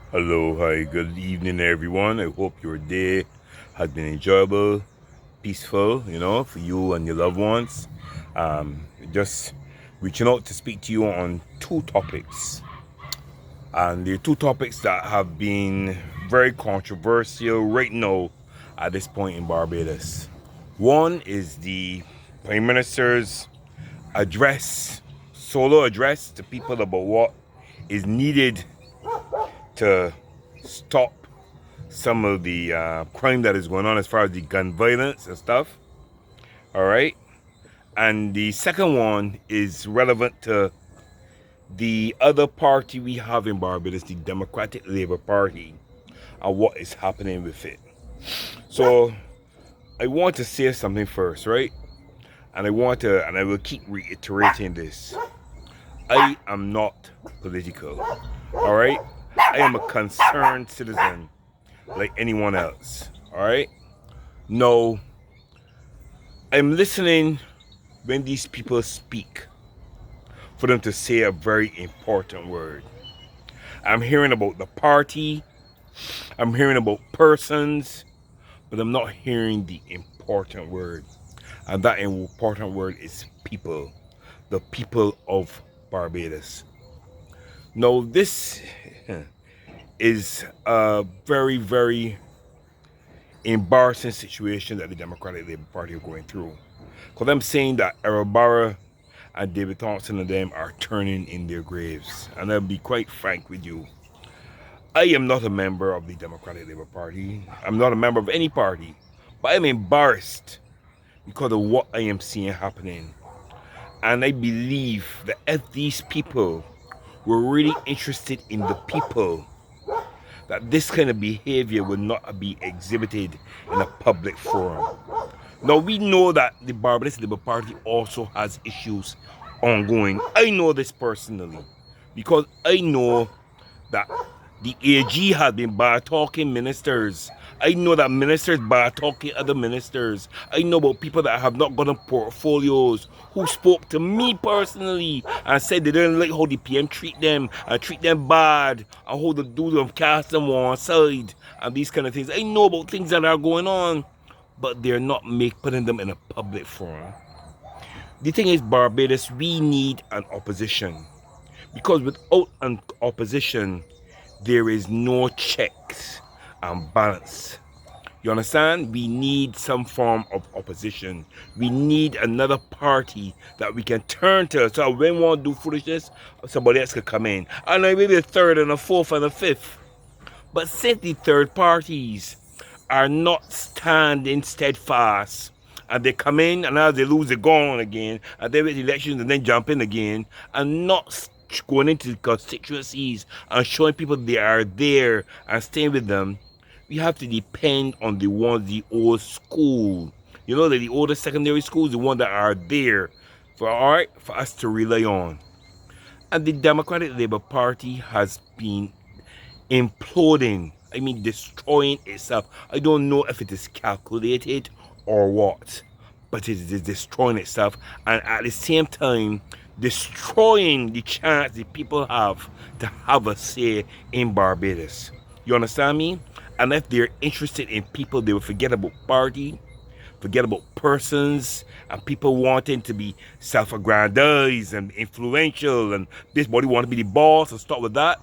Hello, hi, good evening, everyone. I hope your day has been enjoyable, peaceful, for you and your loved ones. Just reaching out to speak to you on two topics. And the two topics that have been very controversial right now at this point in Barbados. One is the Prime Minister's address, solo address to people about what is needed to stop some of the crime that is going on as far as the gun violence and stuff. All right. And the second one is relevant to the other party we have in Barbados, the Democratic Labour Party, and what is happening with it. So I want to say something first, right? And I will keep reiterating this. I am not political. All right. I am a concerned citizen like anyone else. All right. No, I'm listening when these people speak for them to say a very important word. I'm hearing about the party, I'm hearing about persons, but I'm not hearing the important word. And that important word is people, the people of Barbados. Now, this is a very, very embarrassing situation that the Democratic Labour Party are going through. Because I'm saying that Arabara and David Thompson and them are turning in their graves. And I'll be quite frank with you. I am not a member of the Democratic Labour Party. I'm not a member of any party. But I'm embarrassed because of what I am seeing happening. And I believe that if these people were really interested in the people, that this kind of behavior would not be exhibited in a public forum. Now, we know that the Barbados Labour Party also has issues ongoing. I know this personally because I know that the AG has been bad talking ministers. I know that ministers bad talking other ministers. I know about people that have not gotten portfolios who spoke to me personally and said they didn't like how the PM treat them and treat them bad and how the do them cast them on side and these kind of things. I know about things that are going on, but they're not putting them in a public forum. The thing is, Barbados, we need an opposition because without an opposition, there is no checks and balance. You understand? We need some form of opposition. We need another party that we can turn to. So when we want to do foolishness, somebody else could come in. And maybe a third and a fourth and a fifth. But since the third parties are not standing steadfast, and they come in and now they lose, they're gone again, and they win elections and then jump in again, and not going into constituencies and showing people they are there and staying with them, we have to depend on the ones, the old school. You know, the older secondary schools, the ones that are there for for us to rely on. And the Democratic Labour Party has been imploding. I mean, destroying itself. I don't know if it is calculated or what, but it is destroying itself, and at the same time, destroying the chance the people have to have a say in Barbados. You understand me? And if they're interested in people, they will forget about party, forget about persons, and people wanting to be self-aggrandized and influential, and this body want to be the boss, and start with that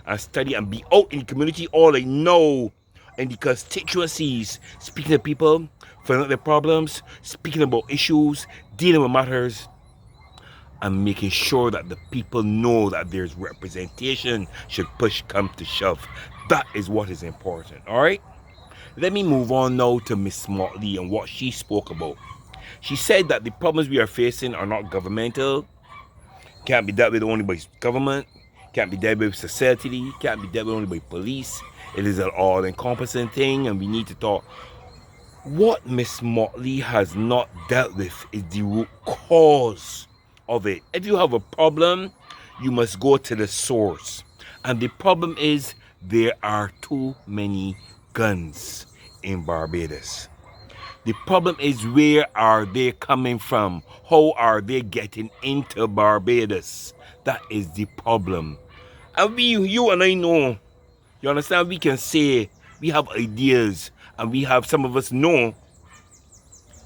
and study and be out in the community all they know in the constituencies, speaking to people, finding out their problems, speaking about issues, dealing with matters, and making sure that the people know that there's representation should push come to shove. That is what is important. All right. Let me move on now to Miss Motley and what she spoke about. She said that the problems we are facing are not governmental, can't be dealt with only by government, can't be dealt with society, can't be dealt with only by police. It is an all-encompassing thing, and we need to talk. What Miss Motley has not dealt with is the root cause of it. If you have a problem, you must go to the source. And the problem is there are too many guns in Barbados. The problem is, where are they coming from? How are they getting into Barbados? That is the problem. And you and I know You understand? We can say we have ideas, and we have, some of us know,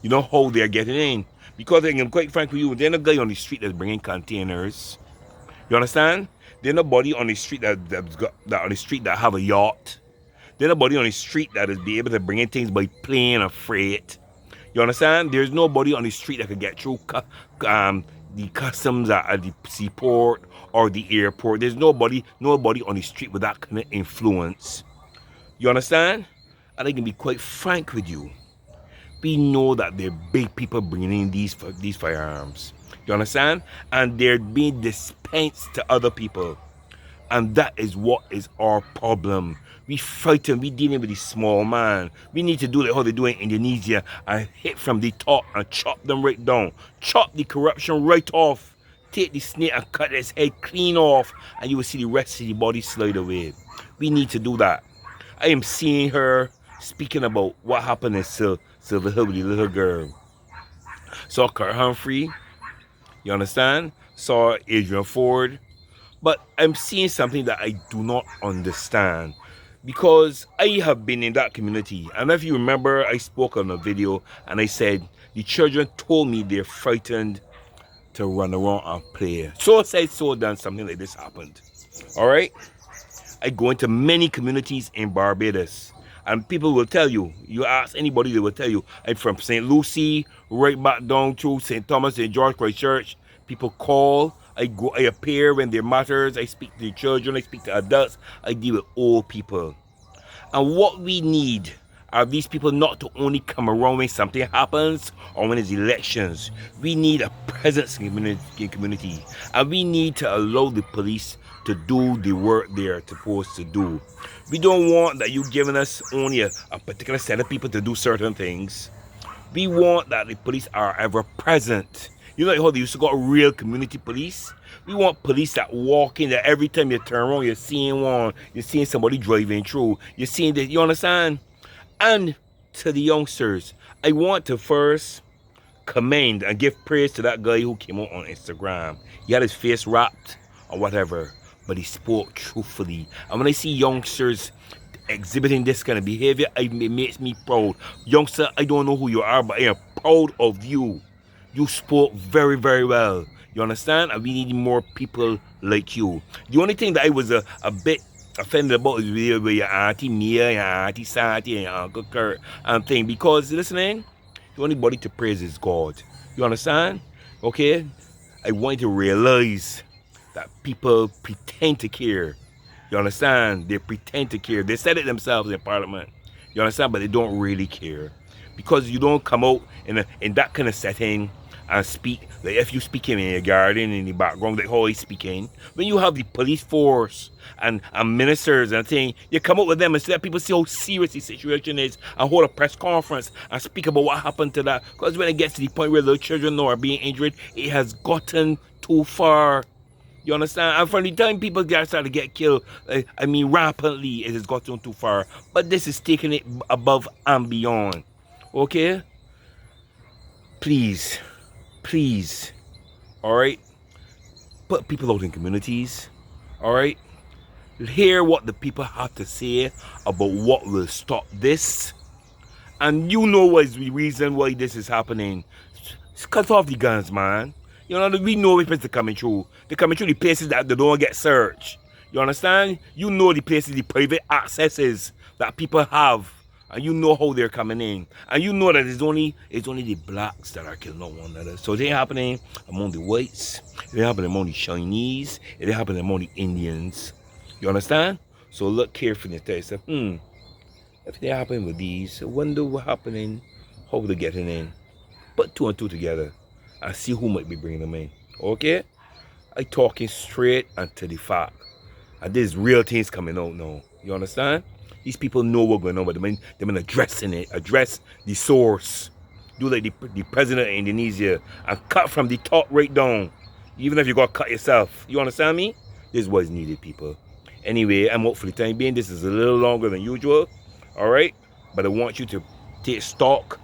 how they're getting in. Because I'm quite frank with you, there's no guy on the street that's bringing containers. You understand? There's nobody on the street that have a yacht. There's nobody on the street that is be able to bring in things by plane or freight. You understand? There's nobody on the street that can get through the customs at the seaport or the airport. There's nobody on the street with that kind of influence. You understand? And I can be quite frank with you. We know that there are big people bringing in these firearms. You understand? And they're being dispensed to other people. And that is what is our problem. We fighting, we dealing with the small man. We need to do like how they do in Indonesia and hit from the top and chop them right down. Chop the corruption right off. Take the snake and cut its head clean off, and you will see the rest of the body slide away. We need to do that. I am seeing her speaking about what happened in Silver Hill with the little girl. Saw Kurt Humphrey, you understand? Saw Adrian Ford. But I'm seeing something that I do not understand, because I have been in that community. And if you remember, I spoke on a video and I said the children told me they're frightened to run around and play. So said, so done, something like this happened. All right? I go into many communities in Barbados, and people will tell you, you ask anybody, they will tell you, I'm from St. Lucie, right back down to St. Thomas, St. George Christchurch. People call, I appear when there matters, I speak to the children, I speak to adults, I deal with old people. And what we need are these people not to only come around when something happens or when there's elections. We need a presence in community, and we need to allow the police to do the work they're supposed to do. We don't want that you giving us only a particular set of people to do certain things. We want that the police are ever present. You know how they used to got real community police? We want police that walk in, that every time you turn around, you're seeing one, you're seeing somebody driving through, you're seeing that, you understand? And to the youngsters, I want to first commend and give praise to that guy who came out on Instagram. He had his face wrapped or whatever, but he spoke truthfully. And when I see youngsters exhibiting this kind of behavior, it makes me proud. Youngster, I don't know who you are, but I am proud of you. You spoke very, very well. You understand? And we need more people like you. The only thing that I was a bit offended about is with your auntie Mia, your auntie Santi, and your uncle Kurt and thing. Because, listening, the only body to praise is God. You understand? Okay? I want you to realize that people pretend to care. You understand? They pretend to care. They said it themselves in Parliament. You understand? But they don't really care. Because you don't come out in that kind of setting and speak, like if you speaking in your garden in the background, like how he's speaking, when you have the police force and ministers and thing, you come up with them and let people see how serious the situation is and hold a press conference and speak about what happened to that. Because when it gets to the point where little children are being injured, it has gotten too far. You understand? And from the time people start to get killed, rampantly, it has gotten too far. But this is taking it above and beyond. Okay? Please, all right? Put people out in communities, all right? Hear what the people have to say about what will stop this. And you know what is the reason why this is happening. Just cut off the guns, man. You know, we know which places they're coming through. They're coming through the places that they don't get searched. You understand? You know the places, the private accesses that people have. And you know how they're coming in. And you know that it's only the blacks that are killing one another. So it ain't happening among the whites. It ain't happening among the Chinese. It ain't happening among the Indians. You understand? So look carefully and say, if they happen with these, I wonder what's happening, how they're getting in. Put two and two together and see who might be bringing them in. Okay? I talking straight and to the fact. And there's real things coming out now. You understand? These people know what's going on, but they've been addressing it. Address the source. Do like the president of Indonesia and cut from the top right down. Even if you got to cut yourself. You understand me? This is what's needed, people. Anyway, I'm out for the time being. This is a little longer than usual. Alright? But I want you to take stock.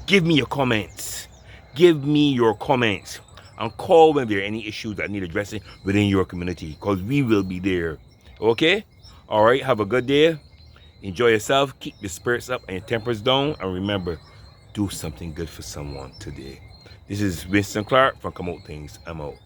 Give me your comments. Give me your comments. And call when there are any issues that need addressing within your community. Because we will be there. Okay? All right, have a good day. Enjoy yourself. Keep your spirits up and your tempers down. And remember, do something good for someone today. This is Winston Clark from Come Out Things. I'm out.